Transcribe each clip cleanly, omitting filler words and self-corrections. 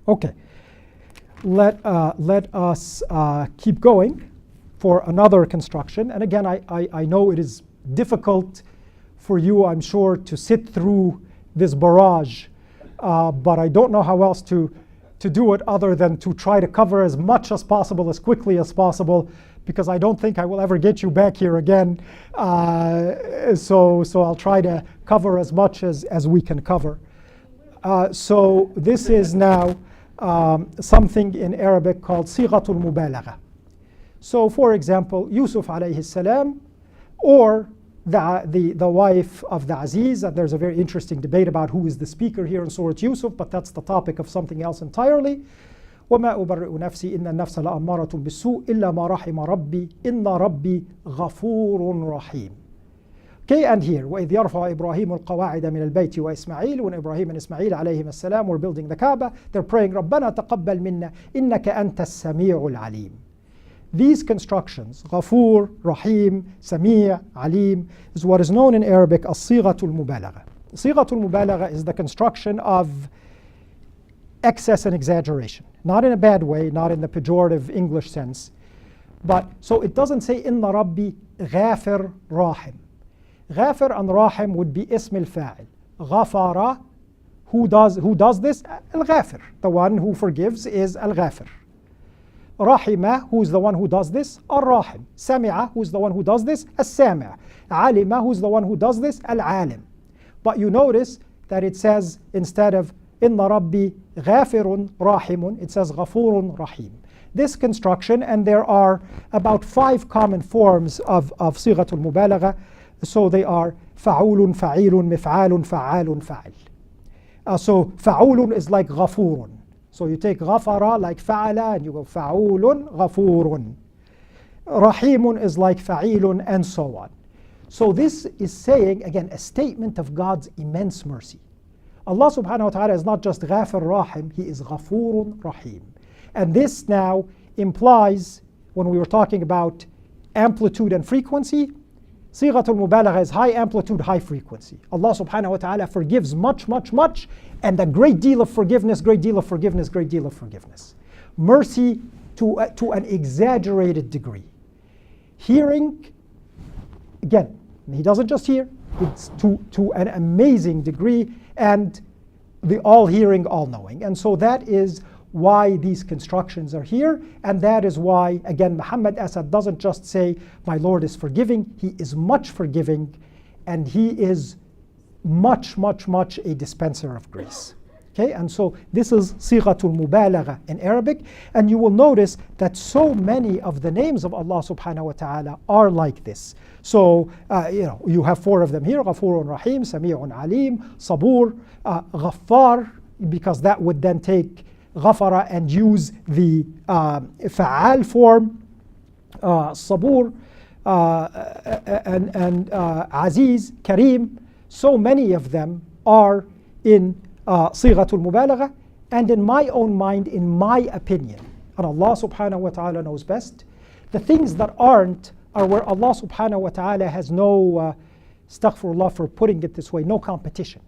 Okay, let us keep going for another construction. And again, I know it is difficult for you, I'm sure, to sit through this barrage, but I don't know how else to do it other than to try to cover as much as possible, as quickly as possible, because I don't think I will ever get you back here again. So I'll try to cover as much as we can cover. So this is now something in Arabic called sighatul mubalagha. So for example, Yusuf alayhi salam, or the wife of the Aziz, and there's a very interesting debate about who is the speaker here in Surah Yusuf, but that's the topic of something else entirely. وَمَا أُبَرِّئُ نَفْسِي إِنَّ النَّفْسَ لَأَمَّارَةٌ بِالسُّوءِ إِلَّا مَا رَحِمَ رَبِّي إِنَّ رَبِّي غَفُورٌ رَحِيمٌ. Okay, and here, وَإِذْ يَرْفَعُ إِبْرَاهِيمُ الْقَوَاعِدَ مِنَ الْبَيْتِ وَإِسْمَعِيلُ, when Ibrahim and Ismail alayhim as-salam were building the Kaaba, they're praying, رَبَّنَا تَقَبَّلْ مِنَّا إِنَّكَ أَنْتَ السَّمِيعُ الْعَلِيمُ. These constructions, Ghafur, Rahim, Sami', Alim, is what is known in Arabic as Sighatul Mubalagha. Sighatul Mubalagha is the construction of excess and exaggeration. Not in a bad way, not in the pejorative English sense. But so it doesn't say Inna Rabbi Ghafir Rahim. Ghafir and Rahim would be Ism al-Fa'il. Ghafara, who does this? Al-Ghafir. The one who forgives is Al-Ghafir. Rahima, who's the one who does this? Ar-Rahim. Sami'a, who's the one who does this? As-Sami'. Alima, who's the one who does this? Al-Alim. But you notice that it says, instead of Inna Rabbi Ghafirun Rahimun, it says Ghafurun Rahim. This construction, and there are about 5 common forms of Sighatul Mubalagha. So they are Fa'ulun, Fa'ilun, Mif'alun, Fa'alun, Fa'il. So Fa'ulun is like Ghafurun. So you take Ghafara like Fa'ala and you go Fa'ulun, Ghafurun. Rahimun is like Fa'ilun, and so on. So this is saying, again, a statement of God's immense mercy. Allah subhanahu wa ta'ala is not just Ghafir Rahim, He is Ghafurun Rahim. And this now implies, when we were talking about amplitude and frequency, Sighatul Mubalagha is high amplitude, high frequency. Allah subhanahu wa ta'ala forgives much, much, much, and a great deal of forgiveness, great deal of forgiveness, great deal of forgiveness. Mercy to an exaggerated degree. Hearing, again, He doesn't just hear, it's to an amazing degree, and the all-hearing, all-knowing. And so that is why these constructions are here, and that is why, again, Muhammad Asad doesn't just say, my Lord is forgiving, He is much forgiving, and He is much, much, much a dispenser of grace. Okay, and so this is Sighatul Mubalagha in Arabic, and you will notice that so many of the names of Allah subhanahu wa ta'ala are like this. So, you have 4 of them here, Ghafurun Rahim, Sami'un Alim, Sabur, Ghaffar, because that would then take Ghafara and use the Fa'al form, Sabur, and Aziz, Kareem. So many of them are in Sighatul Mubalagha, and in my own mind, in my opinion, and Allah subhanahu wa ta'ala knows best, the things that aren't are where Allah subhanahu wa ta'ala has no, astaghfirullah for putting it this way, no competition.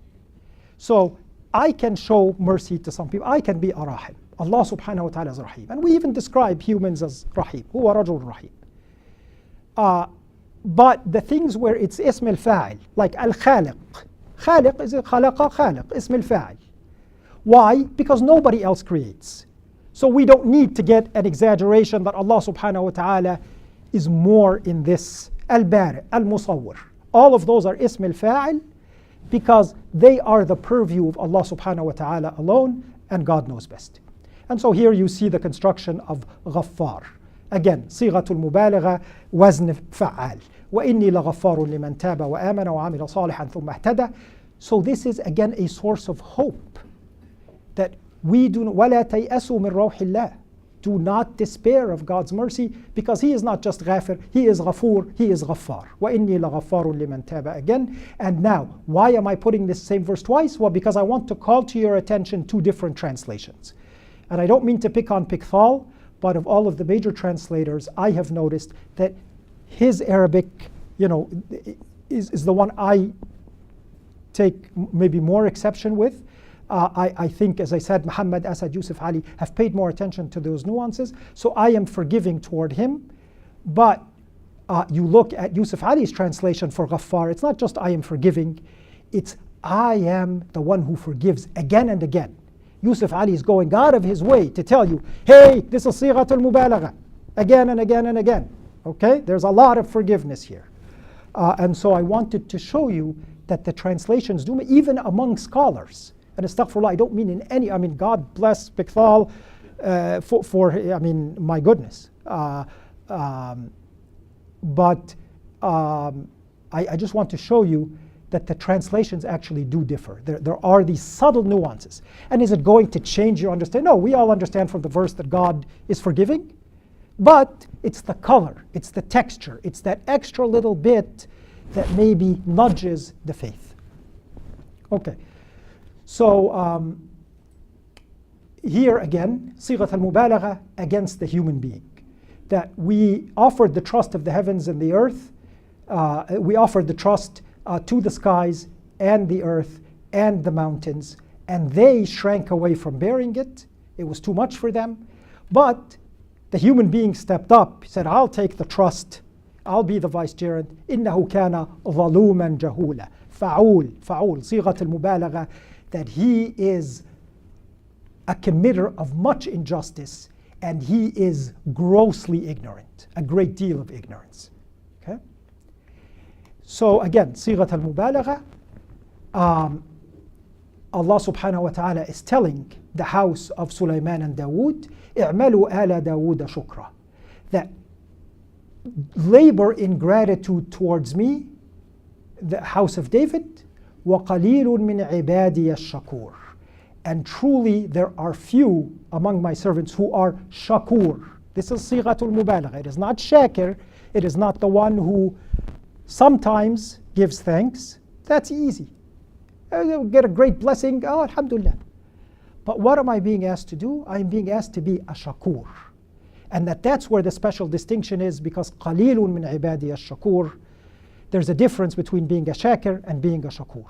So I can show mercy to some people. I can be a Rahim. Allah subhanahu wa ta'ala is Rahim. And we even describe humans as Rahim. Huwa Rajul Rahim. But the things where it's Ism al-Fa'il, like Al-Khaliq. Khaliq is Khalaqa Khaliq, Ism al-Fa'il. Why? Because nobody else creates. So we don't need to get an exaggeration that Allah subhanahu wa ta'ala is more in this. Al-Bari, Al-Musawwir. All of those are Ism al-Fa'il, because they are the purview of Allah subhanahu wa ta'ala alone, and God knows best. And so here you see the construction of Ghaffar. Again, Sighatul Mubalagha, Wazn Fa'al. وَإِنِّي لَغَفَّارٌ لِمَنْ تَابَ وَآمَنَ وَعَمِلَ صَالِحًا ثُمَّ اهْتَدَى. So this is again a source of hope, that we do وَلَا تَيْأَسُوا مِنْ رَوْحِ اللَّهِ. Do not despair of God's mercy, because He is not just Ghafir, He is Ghafur, He is Ghaffar. وَإِنِّي لَغَفَّارٌ لِمَنْ تَابَ again. And now, why am I putting this same verse twice? Well, because I want to call to your attention 2 different translations. And I don't mean to pick on Pickthall, but of all of the major translators, I have noticed that his Arabic, is the one I take maybe more exception with. I think, as I said, Muhammad, Asad, Yusuf, Ali have paid more attention to those nuances. So I am forgiving toward him. But you look at Yusuf Ali's translation for Ghaffar, it's not just I am forgiving, it's I am the one who forgives again and again. Yusuf Ali is going out of his way to tell you, hey, this is Sighatul Mubalagha, again and again and again. Okay? There's a lot of forgiveness here. And so I wanted to show you that the translations do, even among scholars, and astaghfirullah, I don't mean in any, I mean, God bless Bikthal I mean, my goodness. I just want to show you that the translations actually do differ. There are these subtle nuances. And is it going to change your understanding? No, we all understand from the verse that God is forgiving. But it's the color, it's the texture, it's that extra little bit that maybe nudges the faith. Okay, so here again, Sighat al-Mubalagha against the human being. That we offered the trust of the heavens and the earth, we offered the trust to the skies and the earth and the mountains, and they shrank away from bearing it. It was too much for them. But the human being stepped up. He said, I'll take the trust. I'll be the vicegerent. إِنَّهُ كَانَ ظَلُومًا جَهُولًا. فَعُول, صيغة المبالغة, that he is a committer of much injustice and he is grossly ignorant, a great deal of ignorance. Okay? So again, صيغة المبالغة, Allah subhanahu wa ta'ala is telling the house of Sulaiman and Dawood, اعملوا آل داود شكرا, that labor in gratitude towards me, the house of David, وقليل من عبادي الشكور, and truly there are few among my servants who are shakur. This is صيغة المبالغة. It is not shakir. It is not the one who sometimes gives thanks. That's easy. I'll get a great blessing. Oh, alhamdulillah. But what am I being asked to do? I'm being asked to be a shakur. And that's where the special distinction is, because قَلِيلٌ مِّنْ عِبَادِيَ الشَّكُورِ. There's a difference between being a shakir and being a shakur.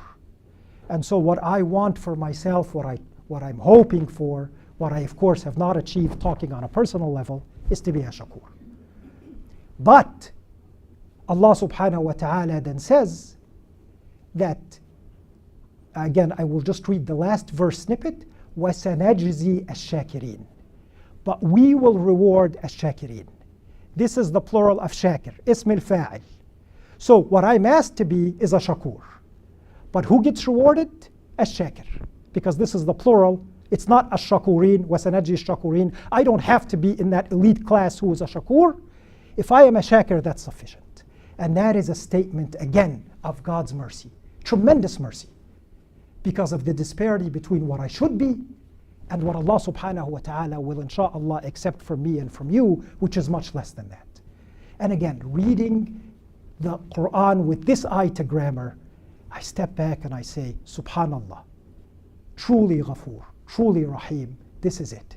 And so what I want for myself, what I'm hoping for, what I of course have not achieved talking on a personal level, is to be a shakur. But Allah subhanahu wa ta'ala then says that, again, I will just read the last verse snippet, وَسَنَجْزِي الشَّاكِرِينَ. But we will reward الشَّاكِرِينَ. This is the plural of shakir, ism al-fa'il. So what I'm asked to be is a shakur. But who gets rewarded? Ash-shakir. Because this is the plural. It's not ash-shakurin, وَسَنَجْزِي الشَّاكِرِينَ. I don't have to be in that elite class who is a shakur. If I am a shakir, that's sufficient. And that is a statement, again, of God's mercy. Tremendous mercy. Because of the disparity between what I should be and what Allah subhanahu wa ta'ala will insha'Allah accept from me and from you, which is much less than that. And again, reading the Qur'an with this eye to grammar, I step back and I say, Subhanallah, truly Ghafoor, truly Rahim, this is it.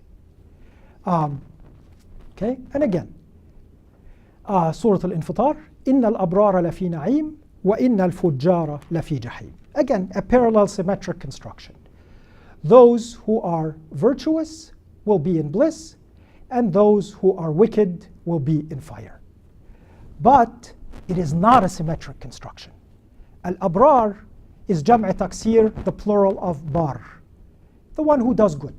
Okay, and again, Surah Al-Infitar, إِنَّ الْأَبْرَارَ لَفِي نَعِيمٍ وَإِنَّ الْفُجَّارَ لَفِي جَحِيمٍ. Again, a parallel symmetric construction. Those who are virtuous will be in bliss, and those who are wicked will be in fire. But it is not a symmetric construction. Al-Abrar is jam'a taksir, the plural of bar, the one who does good.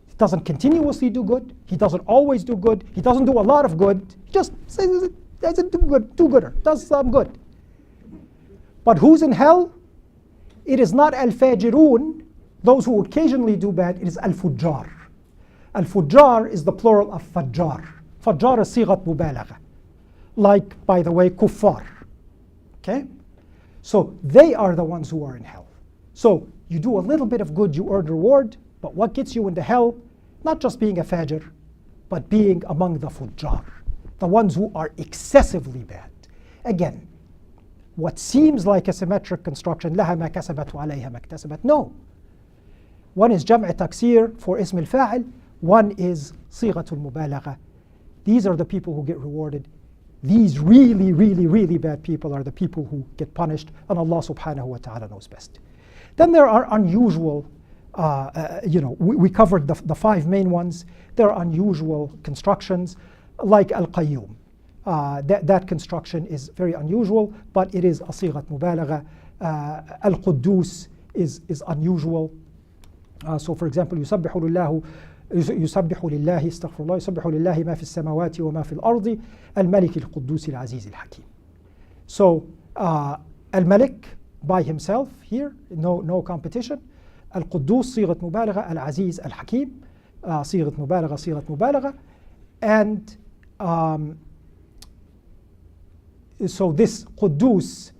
He doesn't continuously do good, he doesn't always do good, he doesn't do a lot of good, he just doesn't do good, do gooder, does some good. But who's in hell? It is not al-fajirun, those who occasionally do bad, it is al-fujjar. Al-fujjar is the plural of fajjar. Fajjar is sighat mubalagha. Like, by the way, kuffar. Okay? So they are the ones who are in hell. So you do a little bit of good, you earn reward, but what gets you into hell? Not just being a fajr, but being among the fujjar, the ones who are excessively bad. Again, what seems like a symmetric construction, لها ما كسبت وعليها ما اكتسبت. No. One is jam'a taksir for ism al-fa'il, one is sighatul mubalagha. These are the people who get rewarded. These really, really, really bad people are the people who get punished, and Allah subhanahu wa ta'ala knows best. Then there are unusual we covered the five main ones. There are unusual constructions like al-qayyum. That construction is very unusual, but it is a sighat mubalagha. Al-Quddus is unusual. So for example, يسبح لله استغفر الله يسبح لله ما في السماوات وما في الأرض الملك القدوس العزيز الحكيم. So Al-Malik by himself here, no competition. Al-Quddus صيغة مبالغة, Al-Aziz Al-Hakim صيغة مبالغة. And so this Quddus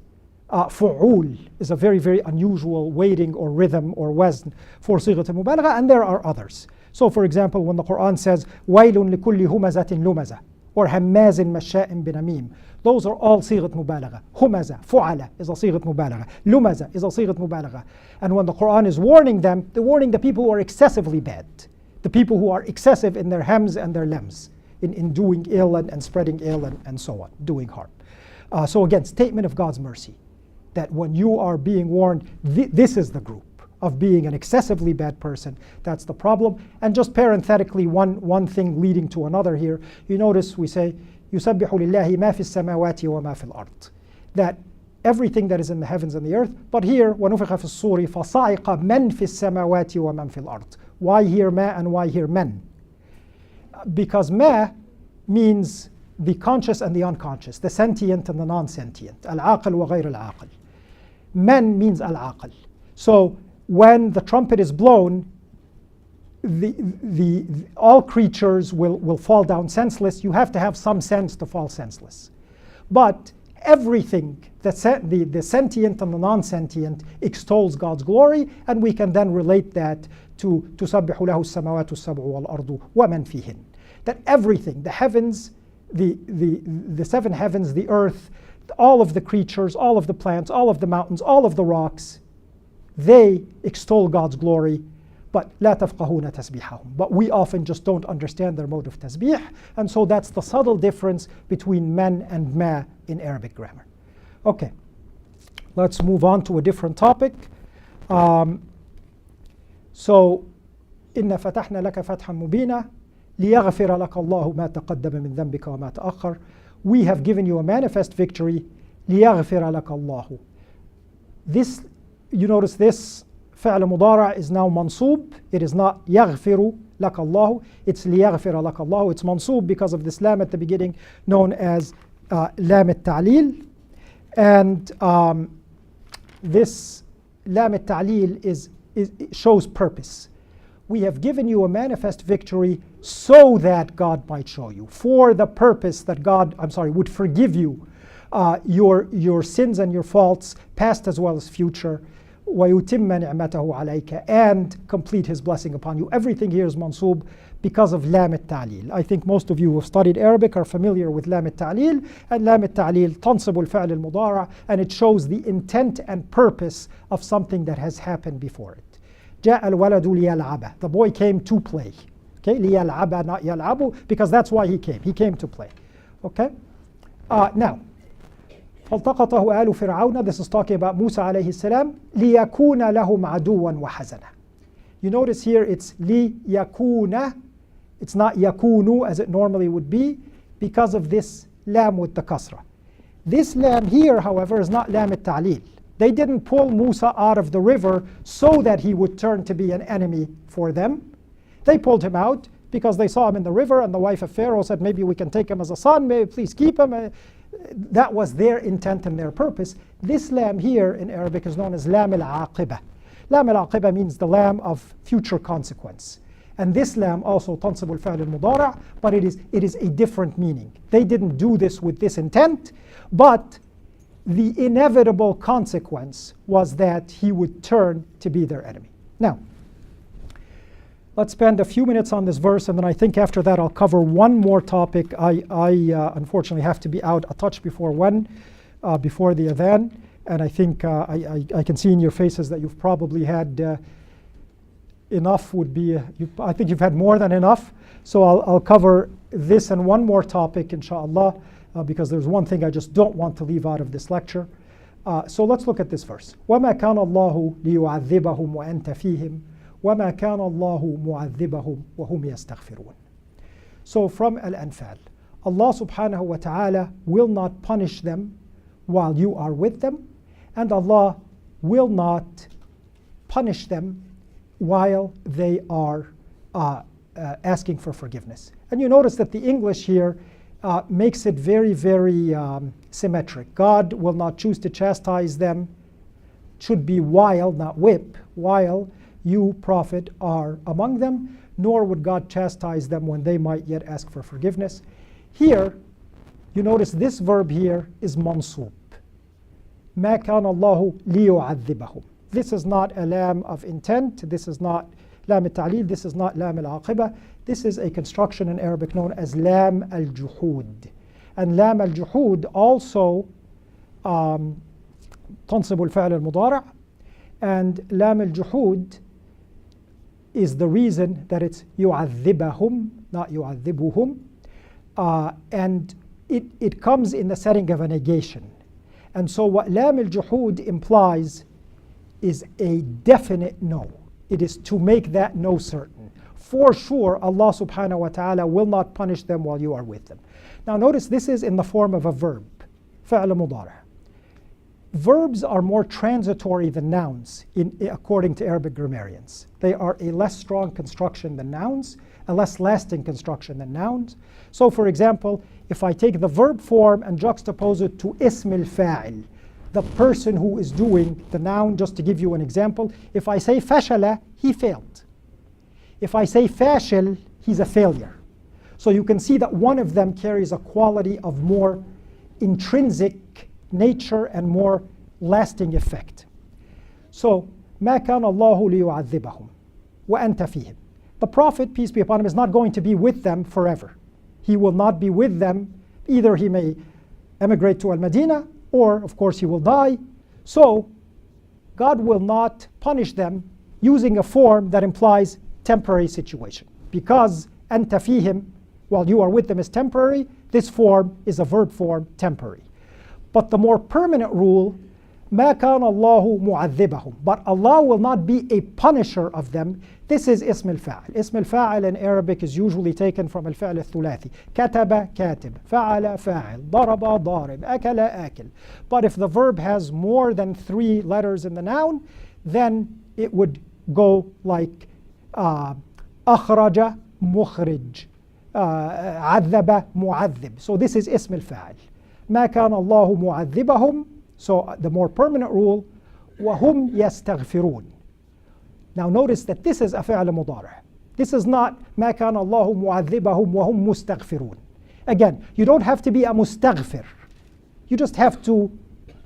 فعول is a very, very unusual weighting or rhythm or wazn for صيغة المبالغة, and there are others. So for example, when the Qur'an says وَيْلٌ لِكُلِّ هُمَزَةٍ لُمَزَةٍ or هَمَّازٍ مَشَّاءٍ بِنَمِيمٍ, those are all صيغة مبالغة. همزة, فعل is a صيغة مبالغة. لمزة is a صيغة مبالغة. And when the Qur'an is warning them, they're warning the people who are excessively bad, the people who are excessive in their hems and their lems, in doing ill and spreading ill and so on, doing harm. So again, statement of God's mercy, that when you are being warned, this is the group of being an excessively bad person. That's the problem. And just parenthetically, one thing leading to another here. You notice we say, يُسَبِّحُ لِلَّهِ مَا فِي السَّمَاوَاتِ وَمَا فِي الْأَرْضِ. That everything that is in the heavens and the earth. But here, وَنُفِخَ فِي الصُّورِ فَصَعِقَ مَنْ فِي السَّمَاوَاتِ وَمَنْ فِي الْأَرْضِ. Why here ma and why here men? Because ma means the conscious and the unconscious, the sentient and the non-sentient. Al-aqil wa ghayr al-aqil. Men means al-aqil. So when the trumpet is blown, all creatures will fall down senseless. You have to have some sense to fall senseless. But everything, the sentient and the non-sentient, extols God's glory, and we can then relate that to تُسَبِّحُ لَهُ السَّمَوَاتُ السَّبْعُ وَالْأَرْضُ وَمَنْ فِيهِنْ. That everything, the heavens, the seven heavens, the earth, all of the creatures, all of the plants, all of the mountains, all of the rocks, they extol God's glory, but لا تفقهون تسبيحهم. But we often just don't understand their mode of tasbih, and so that's the subtle difference between men and ma in Arabic grammar. Okay, let's move on to a different topic. So, إِنَّ فَتَحْنَا لَكَ فَتْحًا مُبِينًا لِيَغْفِرَ لَكَ اللَّهُ مَا تَقَدَّمَ مِنْ ذَنْبِكَ وَمَا تَأَخَّرَ. We have given you a manifest victory. لِيَغْفِرَ لَكَ اللَّهُ. This, you notice this فعل مضارع is now mansub. It is not يغفر لك الله. It's ليغفر لك الله. It's mansub because of this lam at the beginning, known as lam التعليل. And this lam التعليل shows purpose. We have given you a manifest victory so that God might show you, for the purpose that God, would forgive you your sins and your faults, past as well as future. وَيُتِمَّ نِعْمَتَهُ عَلَيْكَ, and complete his blessing upon you. Everything here is mansub because of lam التعليل. I think most of you who have studied Arabic are familiar with lam التعليل, and lam التعليل تنصب الفعل المضارع, and it shows the intent and purpose of something that has happened before it. جاء الولد ليلعب. The boy came to play. Okay, ليلعب, not يلعب, because that's why he came. He came to play. Okay. Now, فالتقطه آل فرعون. This is talking about Musa alayhi salam. ليكون لهم عدوا وحزنا. You notice here it's ليكون. It's not يكونوا as it normally would be because of this lam with the kasra. This lam here, however, is not lam التعليل. They didn't pull Musa out of the river so that he would turn to be an enemy for them. They pulled him out because they saw him in the river, and the wife of Pharaoh said, maybe we can take him as a son, maybe please keep him. That was their intent and their purpose. This lam here in Arabic is known as lam al-aqibah. Lam al-aqibah means the lam of future consequence. And this lam also tansib al-fa'l al-mudara', but it is a different meaning. They didn't do this with this intent, but the inevitable consequence was that he would turn to be their enemy. Now, let's spend a few minutes on this verse, and then I think after that I'll cover one more topic. I unfortunately have to be out a touch before before the adhan, and I think I can see in your faces that you've probably had enough would be, I think you've had more than enough. So I'll cover this and one more topic, inshallah, because there's one thing I just don't want to leave out of this lecture. So let's look at this verse. وَمَا كَانَ اللَّهُ لِيُعَذِّبَهُمْ وَأَنْتَ فِيهِمْ وَمَا كَانَ اللَّهُ مُعَذِّبَهُمْ وَهُمْ يَسْتَغْفِرُونَ. So from Al-Anfal, Allah subhanahu wa ta'ala will not punish them while you are with them, and Allah will not punish them while they are asking for forgiveness. And you notice that the English here makes it very, very symmetric. God will not choose to chastise them. Should be while, not whip, while you, Prophet, are among them, nor would God chastise them when they might yet ask for forgiveness. Here, you notice this verb here is mansub. مَا كَانَ اللَّهُ لِيُعَذِّبَهُمْ. This is not a lam of intent. This is not lam al-ta'lil. This is not lam al-aqibah. This is a construction in Arabic known as lam al-juhud. And lam al-juhud also تنصب الفعل المضارع. And lam al-juhud is the reason that it's يُعَذِّبَهُمْ, not يُعَذِّبُهُمْ. And it comes in the setting of a negation. And so what lam al-juhud implies is a definite no. It is to make that no certain. For sure, Allah subhanahu wa ta'ala will not punish them while you are with them. Now notice this is in the form of a verb, فعل مضارع. Verbs are more transitory than nouns according to Arabic grammarians. They are a less strong construction than nouns, a less lasting construction than nouns. So for example, if I take the verb form and juxtapose it to ism al-fa'il, the person who is doing the noun, just to give you an example, if I say fashala, he failed. If I say fashil, he's a failure. So you can see that one of them carries a quality of more intrinsic nature and more lasting effect. So, مَا كَانَ اللَّهُ لِيُعَذِّبَهُمْ وَأَنْتَ فِيهِمْ. The Prophet, peace be upon him, is not going to be with them forever. He will not be with them. Either he may emigrate to Al-Madinah, or of course he will die. So God will not punish them using a form that implies temporary situation. Because أَنْتَ فِيهِمْ, while you are with them, is temporary, this form is a verb form, temporary. But the more permanent rule, مَا كَانَ اللَّهُ مُعَذِّبَهُمْ. But Allah will not be a punisher of them. This is ism al-fa'il. Ism al-fa'il in Arabic is usually taken from al-fa'il al-thulathi. كَتَبَ كَاتِب, فَعَلَ فَاعِل, ضَرَبَ ضَارِب, أَكَلَ آكِل. But if the verb has more than 3 letters in the noun, then it would go like أخرج مخرج, عذب معذب. So this is ism al-fa'il. مَا كَانَ اللَّهُ مُعَذِّبَهُمْ. So the more permanent rule, وَهُمْ يَسْتَغْفِرُونَ. Now notice that this is a فعل مضارع. This is not مَا كَانَ اللَّهُ مُعَذِّبَهُم وَهُمْ مُسْتَغْفِرُونَ. Again, you don't have to be a mustaghfir. You just have to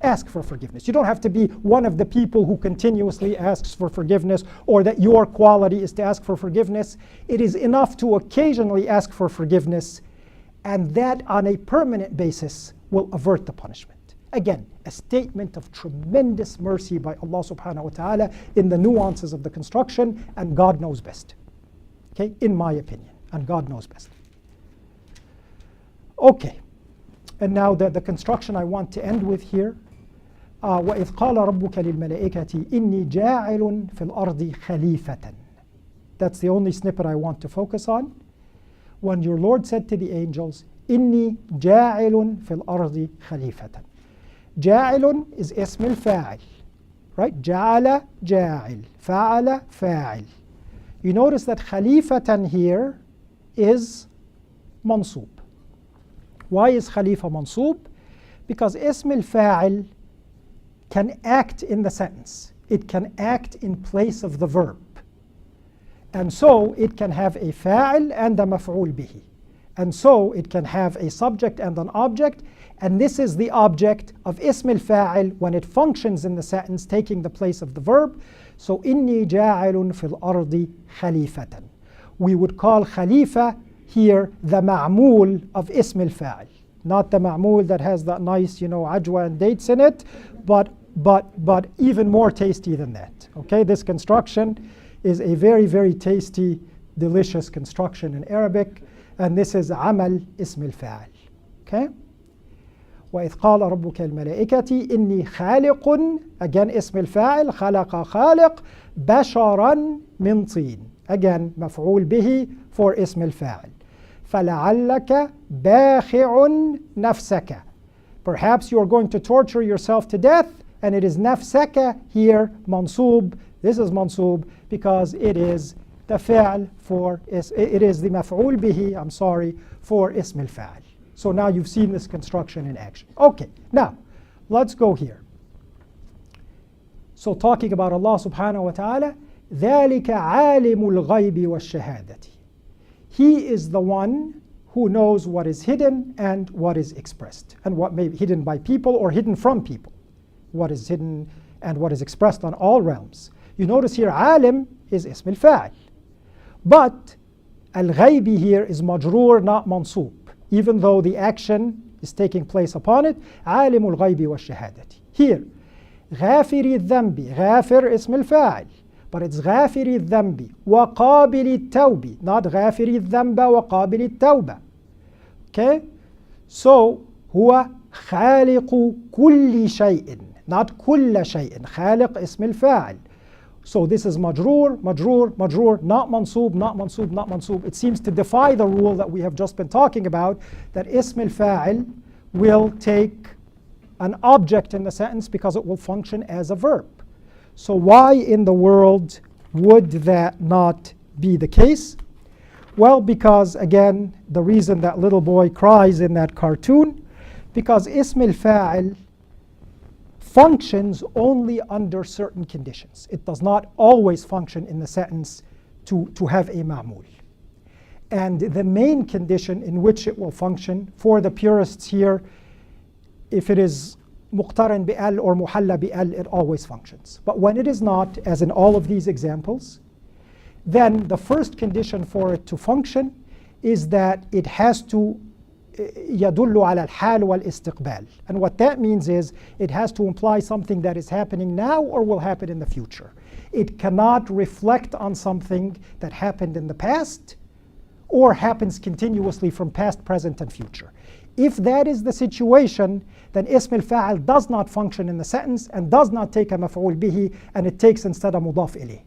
ask for forgiveness. You don't have to be one of the people who continuously asks for forgiveness, or that your quality is to ask for forgiveness. It is enough to occasionally ask for forgiveness, and that on a permanent basis will avert the punishment. Again, a statement of tremendous mercy by Allah subhanahu wa ta'ala in the nuances of the construction, and God knows best. Okay, in my opinion, and God knows best. Okay, and now the construction I want to end with here. وَإِذْ قَالَ رَبُّكَ لِلْمَلَائِكَةِ إِنِّي جَاعِلٌ فِي الْأَرْضِ خَلِيفَةً. That's the only snippet I want to focus on. When your Lord said to the angels, إِنِّي جَاعِلٌ فِي الْأَرْضِ خَلِيفَةً. جاعل is اسم الفاعل, right? جعل جاعل, فعل فاعل. You notice that خليفة here is منصوب. Why is خليفة منصوب? Because اسم الفاعل can act in the sentence. It can act in place of the verb. And so it can have a فاعل and a مفعول به. And so it can have a subject and an object. And this is the object of ism al-fa'il when it functions in the sentence, taking the place of the verb. So, إِنِّي جَاعِلٌ فِي الْأَرْضِ خَلِيفَةً. We would call khalifa here the ma'mul of ism al-fa'il. Not the ma'mul that has that nice, ajwa and dates in it, but even more tasty than that. Okay, this construction is a very, very tasty, delicious construction in Arabic. And this is amal ism al-fa'il. Okay? وإذ قال ربك الملائكة إني خالق again اسم الفاعل خلق خالق بشرا من طين again مفعول به for اسم الفاعل فلعلك باخع نفسك perhaps you are going to torture yourself to death and it is نفسك here منصوب this is منصوب because it is the فعل for it is the مفعول به I'm sorry for اسم الفاعل. So now you've seen this construction in action. Okay, now let's go here. So talking about Allah subhanahu wa ta'ala, ذَلِكَ عَالِمُ الْغَيْبِ وَالشَّهَادَةِ. He is the one who knows what is hidden and what is expressed, and what may be hidden by people or hidden from people. What is hidden and what is expressed on all realms. You notice here, عالم is اسم الفاعل. But al-ghaybi here is majroor, not mansoob. Even though the action is taking place upon it, عالم الغيب والشهادة. Here, غافر الذنب, غافر اسم الفاعل. But it's غافر الذنب وقابل التوب, not غافر الذنب وقابل التوبة. Okay? So, هو خالق كل شيء, not كل شيء. خالق اسم الفاعل. So this is majroor, majroor, majroor, not mansoob, not mansoob, not mansoob. It seems to defy the rule that we have just been talking about, that ism al-fa'il will take an object in the sentence because it will function as a verb. So why in the world would that not be the case? Well, because again, the reason that little boy cries in that cartoon, because ism al-fa'il functions only under certain conditions. It does not always function in the sentence to have a ma'mul. And the main condition in which it will function for the purists here, if it is muqtaran bi'al or muhalla bi'al, it always functions. But when it is not, as in all of these examples, then the first condition for it to function is that it has to يدل على الحال والاستقبال. And what that means is it has to imply something that is happening now or will happen in the future. It cannot reflect on something that happened in the past or happens continuously from past, present, and future. If that is the situation, then ism al-fa'al does not function in the sentence and does not take a maf'ul bihi, and it takes instead a mudaf ilayh.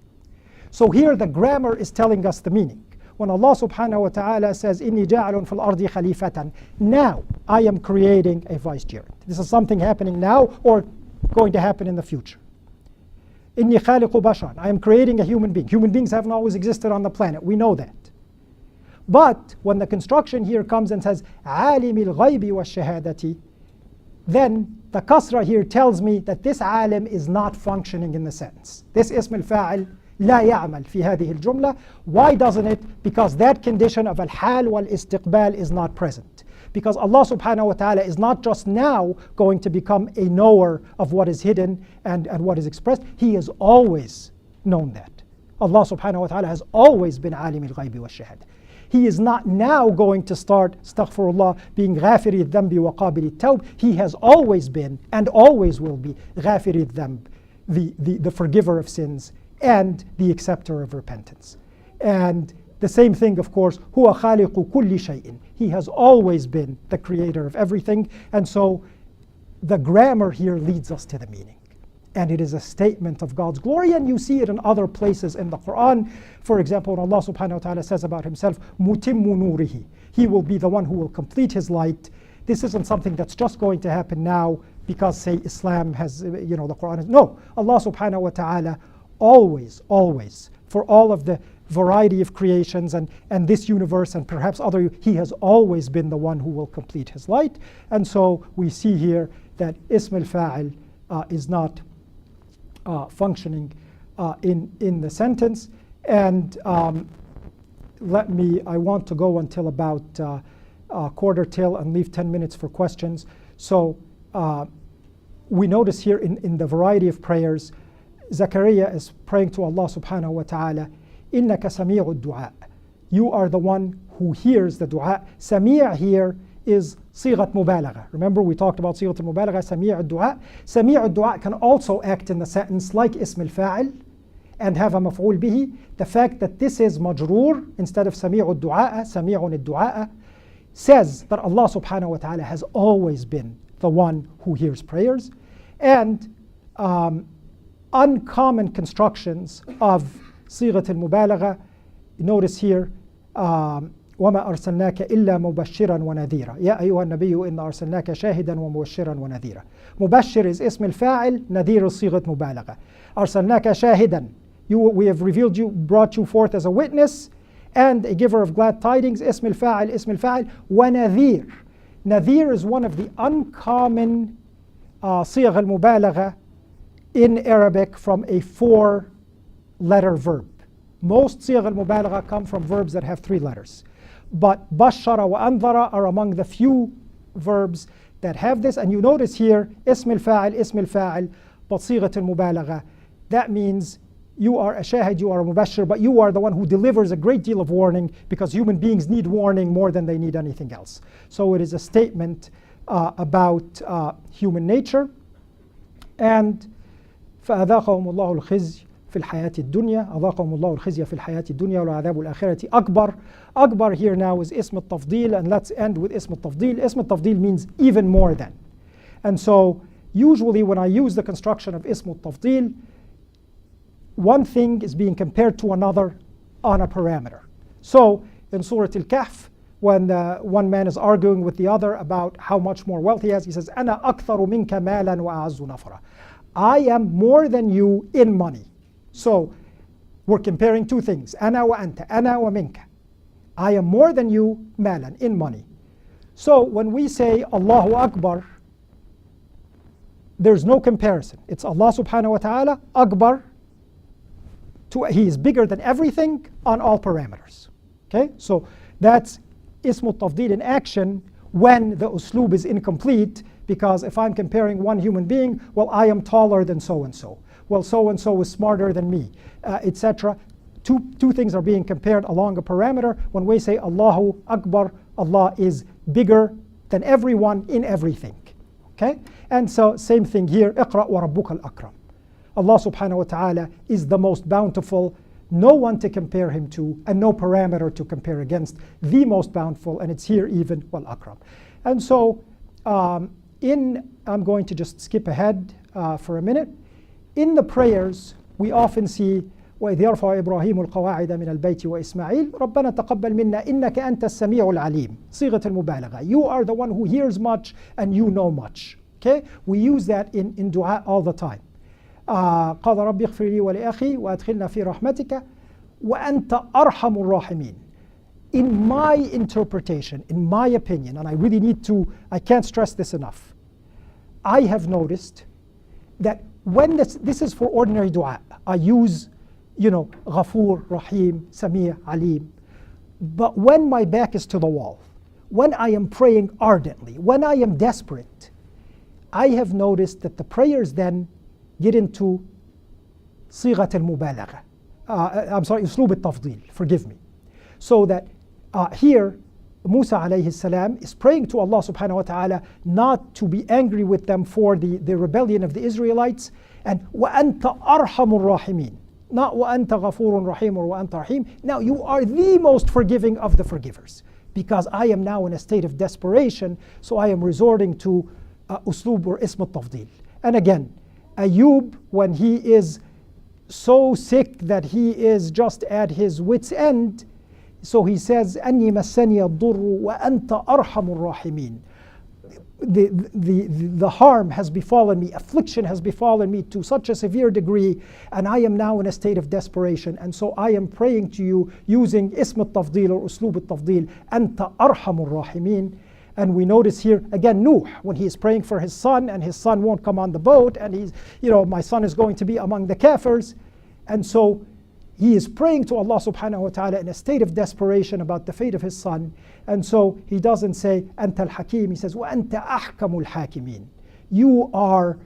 So here the grammar is telling us the meaning. When Allah subhanahu wa ta'ala says, إِنِّي جَاعِلٌ فِي الْأَرْضِ خَلِيفَةً, now I am creating a vicegerent. This is something happening now or going to happen in the future. إِنِّي خَالِقُ بَشَرًا, I am creating a human being. Human beings haven't always existed on the planet. We know that. But when the construction here comes and says, عَالِمِ الْغَيْبِ وَالشَّهَادَةِ, then the kasra here tells me that this alim is not functioning in the sentence. This ism al-fa'il لا يعمل في هذه الجملة. Why doesn't it? Because that condition of al-hal wal-istiqbal is not present. Because Allah subhanahu wa ta'ala is not just now going to become a knower of what is hidden and what is expressed. He has always known that. Allah subhanahu wa ta'ala has always been alim al-ghaybi wa shahad. He is not now going to start, astaghfirullah, being ghafiri al-dhanbi wa qabili al-tawb. He has always been and always will be ghafiri al-dhanb, the forgiver of sins and the acceptor of repentance. And the same thing, of course, huwa khaliqu kulli shay'in. He has always been the creator of everything. And so the grammar here leads us to the meaning. And it is a statement of God's glory, and you see it in other places in the Qur'an. For example, when Allah subhanahu wa ta'ala says about himself, mutimmu nurihi, he will be the one who will complete his light. This isn't something that's just going to happen now because, say, Islam has, the Qur'an is. No, Allah subhanahu wa ta'ala always, for all of the variety of creations and this universe and perhaps other, he has always been the one who will complete his light. And so we see here that ism al-fa'il is not functioning in the sentence. And I want to go until about quarter till and leave 10 minutes for questions. So we notice here in the variety of prayers, Zakaria is praying to Allah subhanahu wa ta'ala, إِنَّكَ سَمِيعُ الدُّعَاء. You are the one who hears the dua. Sami' here is صيغة مبالغة. Remember we talked about صيغة المبالغة, سميع الدعاء. سميع الدعاء can also act in the sentence like اسم الفاعل and have a مفعول به. The fact that this is majroor instead of سميع الدعاء, سميع الدعاء, says that Allah subhanahu wa ta'ala has always been the one who hears prayers. And uncommon constructions of صيغة المبالغة. Notice here وما أرسلناك إلا مبشرا ونذيرا يا أيها النبي إن أرسلناك شاهدا ومبشرا ونذيرا. مبشر is اسم الفاعل, نذير صيغة مبالغة. أرسلناك شاهدا, we have revealed you, brought you forth as a witness and a giver of glad tidings. اسم الفاعل ونذير. Nadhir is one of the uncommon صيغ المبالغة in Arabic from a 4-letter verb. Most صيغ المبالغة come from verbs that have 3 letters. But بشر وأنذر are among the few verbs that have this. And you notice here اسم الفاعل but صيغة المبالغة. That means you are a shahid, you are a mubashir, but you are the one who delivers a great deal of warning, because human beings need warning more than they need anything else. So it is a statement about human nature. And فأذاقهم الله الخزي في الحياة الدنيا أذاقهم الله الخزي في الحياة الدنيا والعذاب الآخرة أكبر. Akbar here now is اسم التفضيل, and let's end with اسم التفضيل. اسم التفضيل means even more than. And so usually when I use the construction of اسم التفضيل, one thing is being compared to another on a parameter. So in Surah Al-Kahf, when one man is arguing with the other about how much more wealth he has, he says, أنا أكثر منك مالا وأعز نفرا. I am more than you in money. So we're comparing two things. أنا وأنت, أنا ومنك. I am more than you مالا, in money. So when we say Allahu Akbar, there's no comparison. It's Allah subhanahu wa ta'ala, Akbar. He is bigger than everything on all parameters. Okay, so that's ismu tafdeel in action when the uslub is incomplete, because if I'm comparing one human being, well, I am taller than so-and-so. Well, so-and-so is smarter than me, etc. Two things are being compared along a parameter. When we say Allahu Akbar, Allah is bigger than everyone in everything. Okay, and so same thing here, اقرأ وربك الأكرم. Allah subhanahu wa ta'ala is the most bountiful, no one to compare him to, and no parameter to compare against, the most bountiful, and it's here even, wal akram. And so I'm going to just skip ahead for a minute. In the prayers, we often see وإذ يرفع إبراهيم القواعد من البيت وإسماعيل ربنا تقبل منا إنك أنت السميع العليم. صيغة المبالغة. You are the one who hears much and you know much. Okay? We use that in dua all the time. قال ربي اغفر لي ولأخي وأدخلنا في رحمتك وأنت أرحم الراحمين. In my interpretation, in my opinion, and I really I can't stress this enough, I have noticed that when this is for ordinary dua, I use, Ghafoor, Rahim, Sami', Alim. But when my back is to the wall, when I am praying ardently, when I am desperate, I have noticed that the prayers then get into صيغة المبالغة. أسلوب التفضيل, forgive me. So that here, Musa alayhi salam is praying to Allah subhanahu wa ta'ala not to be angry with them for the rebellion of the Israelites, and وَأَنْتَ أَرْحَمُ الرَّاحِمِينَ, not وَأَنْتَ غَفُورٌ رَحِيمٌ or وَأَنْتَ رَحِيمٌ. Now you are the most forgiving of the forgivers, because I am now in a state of desperation, so I am resorting to uslub or ism al-tafdil. And again, Ayub, when he is so sick that he is just at his wit's end, so he says, أَنِّي مَسَّنِيَ الضُّرُّ وَأَنْتَ أَرْحَمُ الرَّاحِمِينَ. The harm has befallen me, affliction has befallen me to such a severe degree, and I am now in a state of desperation, and so I am praying to you using ism al-tafdil or uslub al-tafdil, أَنْتَ أَرْحَمُ الرَّاحِمِينَ. And we notice here again Nuh, when he is praying for his son and his son won't come on the boat, and he's, my son is going to be among the kafirs. And so he is praying to Allah subhanahu wa ta'ala in a state of desperation about the fate of his son. And so he doesn't say Anta al-Hakim, he says وَأَنْتَ أَحْكَمُ الْحَاكِمِينَ. You are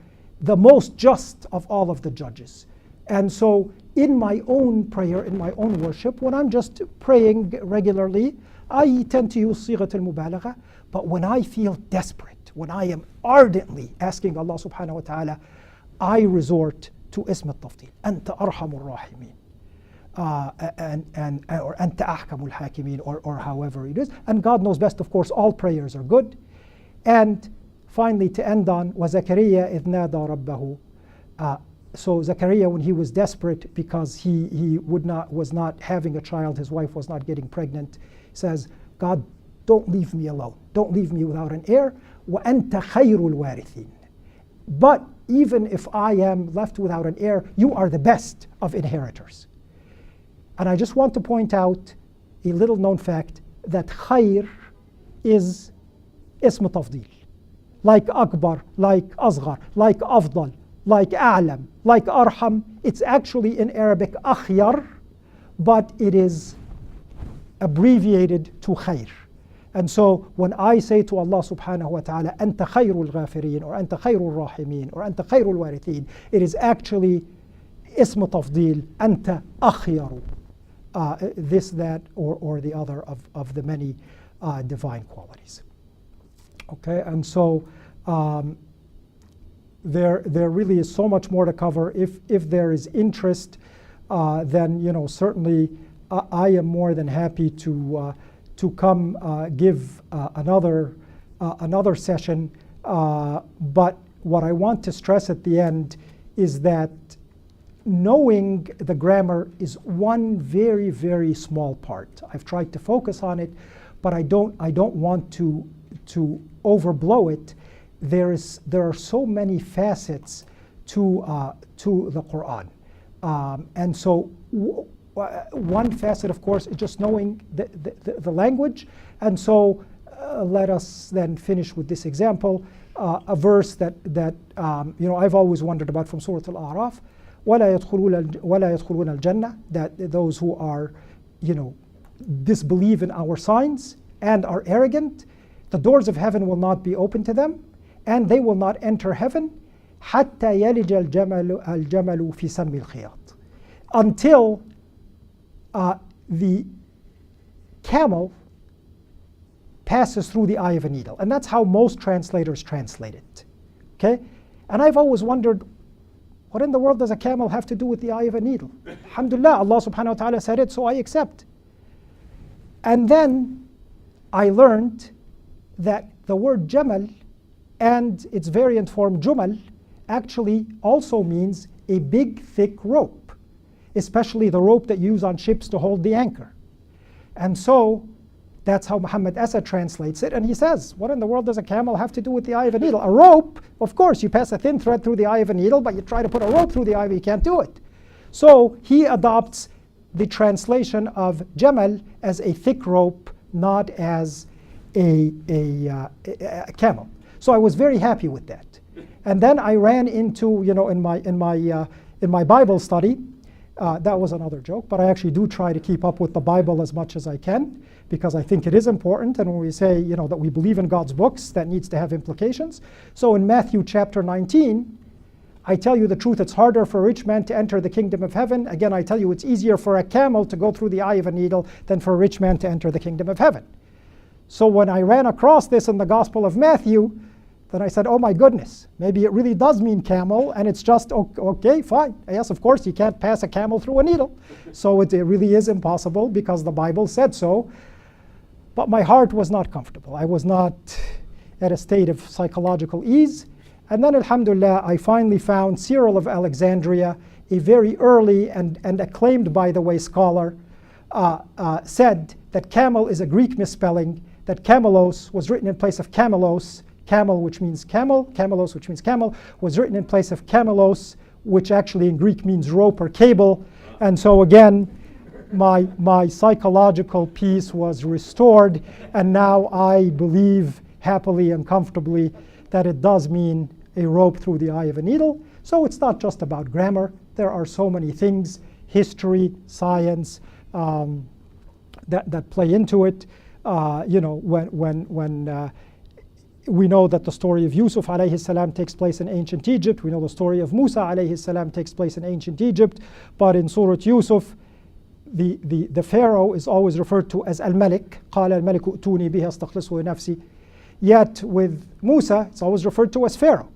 the most just of all of the judges. And so in my own prayer, in my own worship, when I'm just praying regularly, I tend to use صيغة المبالغة. But when I feel desperate, when I am ardently asking Allah subhanahu wa ta'ala, I resort to ism al-tafdil, أنت أرحم الراحمين, or أنت أحكم الحاكمين, or however it is. And God knows best, of course, all prayers are good. And finally to end on, وَزَكَرِيَّا إِذْ نَادَى رَبَّهُ. So Zechariah, when he was desperate because he was not having a child, his wife was not getting pregnant, says, God, don't leave me alone. Don't leave me without an heir. وَأَنْتَ خَيْرُ الْوَارِثِينَ. But even if I am left without an heir, you are the best of inheritors. And I just want to point out a little known fact that khayr is ism tafdil. Like akbar, like asghar, like afdal, like a'lam, like arham. It's actually in Arabic akhyar, but it is abbreviated to khayr. And so when I say to Allah subhanahu wa ta'ala, Anta khayrul ghafirin, or Anta khayrul rahimin, or Anta khayrul warithin, it is actually ism tafdil, Anta akhyaru. This, that, or the other of the many divine qualities. Okay, and so there really is so much more to cover. If there is interest, then certainly I am more than happy to come give another session. But what I want to stress at the end is that knowing the grammar is one very, very small part. I've tried to focus on it, but I don't want to overblow it. There are so many facets to the Qur'an, and so one facet, of course, is just knowing the language. And so let us then finish with this example, a verse that I've always wondered about from Surah Al-A'raf. وَلَا يَدْخُلُونَ الْجَنَّةِ, that those who are, disbelieve in our signs and are arrogant, the doors of heaven will not be open to them, and they will not enter heaven حَتَّى يَلِجَ الْجَمَلُ فِي سَمِّ الْخِيَاطِ, until the camel passes through the eye of a needle. And that's how most translators translate it. Okay? And I've always wondered, what in the world does a camel have to do with the eye of a needle? Alhamdulillah, Allah subhanahu wa ta'ala said it, so I accept. And then I learned that the word jamal and its variant form jumal actually also means a big, thick rope, especially the rope that you use on ships to hold the anchor. And so that's how Muhammad Asad translates it. And he says, what in the world does a camel have to do with the eye of a needle? A rope, of course, you pass a thin thread through the eye of a needle, but you try to put a rope through the eye, but you can't do it. So he adopts the translation of jamal as a thick rope, not as a camel. So I was very happy with that. And then I ran into, in my Bible study, that was another joke, but I actually do try to keep up with the Bible as much as I can, because I think it is important. And when we say, that we believe in God's books, that needs to have implications. So in Matthew chapter 19, I tell you the truth, it's harder for a rich man to enter the kingdom of heaven. Again, I tell you it's easier for a camel to go through the eye of a needle than for a rich man to enter the kingdom of heaven. So when I ran across this in the Gospel of Matthew, then I said, oh my goodness, maybe it really does mean camel, and it's just, okay, fine. Yes, of course, you can't pass a camel through a needle. So it really is impossible because the Bible said so. But my heart was not comfortable. I was not at a state of psychological ease. And then, alhamdulillah, I finally found Cyril of Alexandria, a very early and acclaimed, by the way, scholar, said that camel is a Greek misspelling, that camelos was written in place of camelos. Camel, which means camel, camelos, which means camel, was written in place of camelos, which actually in Greek means rope or cable. And so again, my psychological peace was restored, and now I believe happily and comfortably that it does mean a rope through the eye of a needle. So it's not just about grammar. There are so many things, history, science, that play into it. When we know that the story of Yusuf alayhi salam takes place in ancient Egypt. We know the story of Musa alayhi salam takes place in ancient Egypt. But in Surah Yusuf, the Pharaoh is always referred to as Al-Malik. قَالَ الْمَلِكُ ائْتُونِي بِهِ أَسْتَخْلِصُهُ لِنَفْسِي. Yet with Musa, it's always referred to as Pharaoh.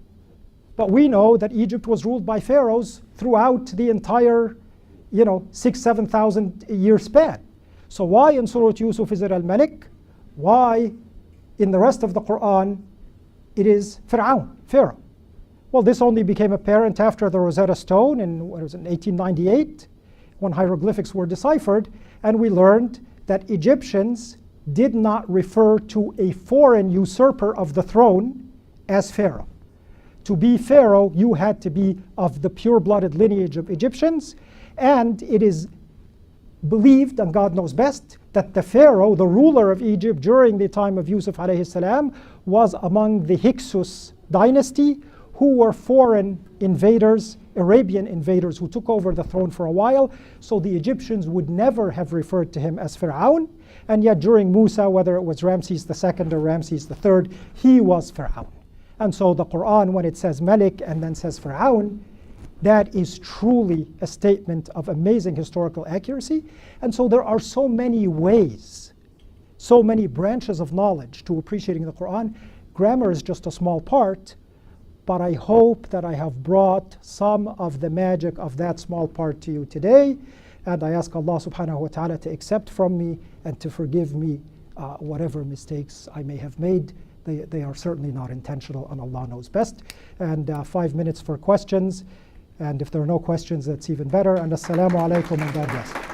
But we know that Egypt was ruled by pharaohs throughout the entire, 6,000-7,000 year span. So why in Surah Yusuf is it Al-Malik? Why in the rest of the Qur'an it is Pharaoh. Well, this only became apparent after the Rosetta Stone in, 1898, when hieroglyphics were deciphered, and we learned that Egyptians did not refer to a foreign usurper of the throne as Pharaoh. To be Pharaoh, you had to be of the pure-blooded lineage of Egyptians, and it is believed, and God knows best, that the Pharaoh, the ruler of Egypt during the time of Yusuf alayhi salam, was among the Hyksos dynasty, who were foreign invaders, Arabian invaders, who took over the throne for a while. So the Egyptians would never have referred to him as Pharaoh, and yet during Musa, whether it was Ramses II or Ramses III, he was Pharaoh. And so the Qur'an, when it says Malik and then says Pharaoh, that is truly a statement of amazing historical accuracy. And so there are so many ways, so many branches of knowledge to appreciating the Qur'an. Grammar is just a small part, but I hope that I have brought some of the magic of that small part to you today. And I ask Allah subhanahu wa ta'ala to accept from me and to forgive me whatever mistakes I may have made. They are certainly not intentional, and Allah knows best. And 5 minutes for questions. And if there are no questions, that's even better. And assalamu alaikum and God bless.